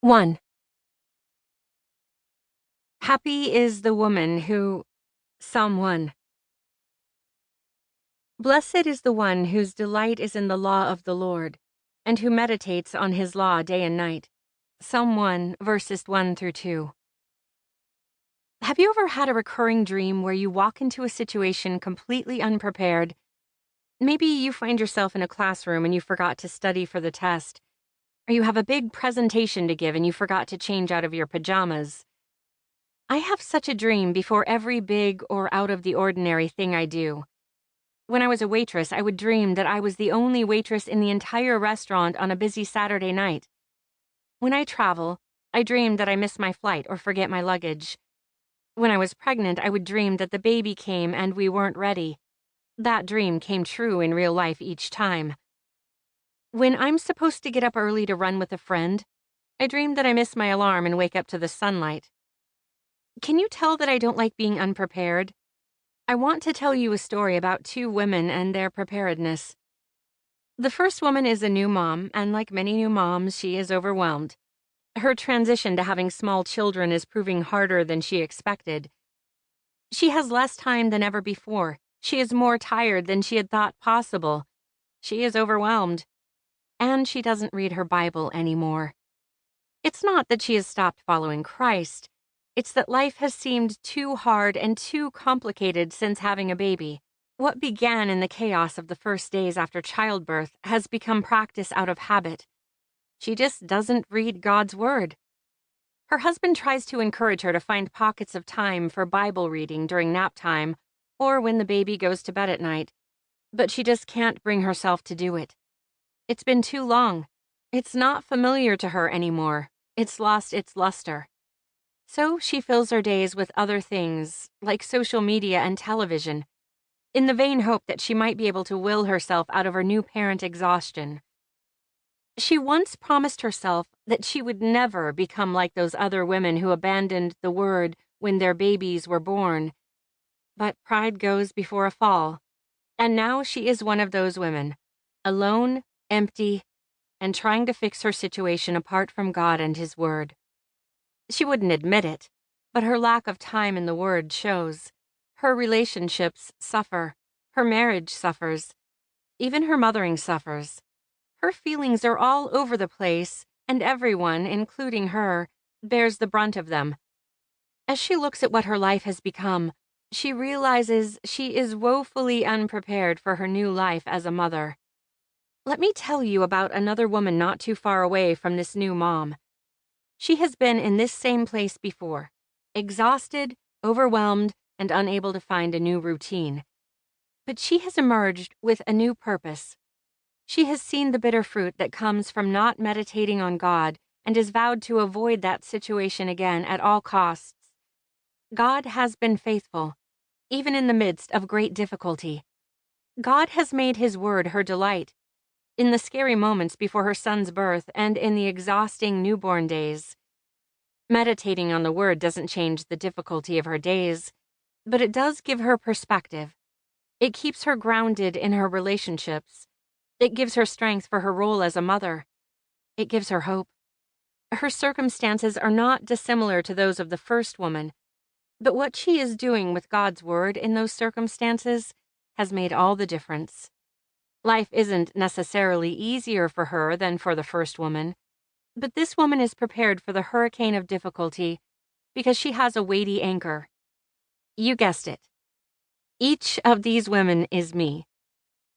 1. Happy is the woman who. Psalm 1. Blessed is the one whose delight is in the law of the Lord, and who meditates on his law day and night. Psalm 1, verses 1 through 2. Have you ever had a recurring dream where you walk into a situation completely unprepared? Maybe you find yourself in a classroom and you forgot to study for the test, or you have a big presentation to give and you forgot to change out of your pajamas. I have such a dream before every big or out-of-the-ordinary thing I do. When I was a waitress, I would dream that I was the only waitress in the entire restaurant on a busy Saturday night. When I travel, I dream that I miss my flight or forget my luggage. When I was pregnant, I would dream that the baby came and we weren't ready. That dream came true in real life each time. When I'm supposed to get up early to run with a friend, I dream that I miss my alarm and wake up to the sunlight. Can you tell that I don't like being unprepared? I want to tell you a story about two women and their preparedness. The first woman is a new mom, and like many new moms, she is overwhelmed. Her transition to having small children is proving harder than she expected. She has less time than ever before. She is more tired than she had thought possible. She is overwhelmed. And she doesn't read her Bible anymore. It's not that she has stopped following Christ. It's that life has seemed too hard and too complicated since having a baby. What began in the chaos of the first days after childbirth has become practice out of habit. She just doesn't read God's Word. Her husband tries to encourage her to find pockets of time for Bible reading during nap time or when the baby goes to bed at night, but she just can't bring herself to do it. It's been too long. It's not familiar to her anymore. It's lost its luster. So she fills her days with other things, like social media and television, in the vain hope that she might be able to will herself out of her new parent exhaustion. She once promised herself that she would never become like those other women who abandoned the Word when their babies were born. But pride goes before a fall, and now she is one of those women, alone, empty, and trying to fix her situation apart from God and His Word. She wouldn't admit it, but her lack of time in the Word shows. Her relationships suffer. Her marriage suffers. Even her mothering suffers. Her feelings are all over the place, and everyone, including her, bears the brunt of them. As she looks at what her life has become, she realizes she is woefully unprepared for her new life as a mother. Let me tell you about another woman not too far away from this new mom. She has been in this same place before, exhausted, overwhelmed, and unable to find a new routine. But she has emerged with a new purpose. She has seen the bitter fruit that comes from not meditating on God and has vowed to avoid that situation again at all costs. God has been faithful, even in the midst of great difficulty. God has made His Word her delight, in the scary moments before her son's birth and in the exhausting newborn days. Meditating on the Word doesn't change the difficulty of her days, but it does give her perspective. It keeps her grounded in her relationships. It gives her strength for her role as a mother. It gives her hope. Her circumstances are not dissimilar to those of the first woman, but what she is doing with God's Word in those circumstances has made all the difference. Life isn't necessarily easier for her than for the first woman, but this woman is prepared for the hurricane of difficulty because she has a weighty anchor. You guessed it. Each of these women is me.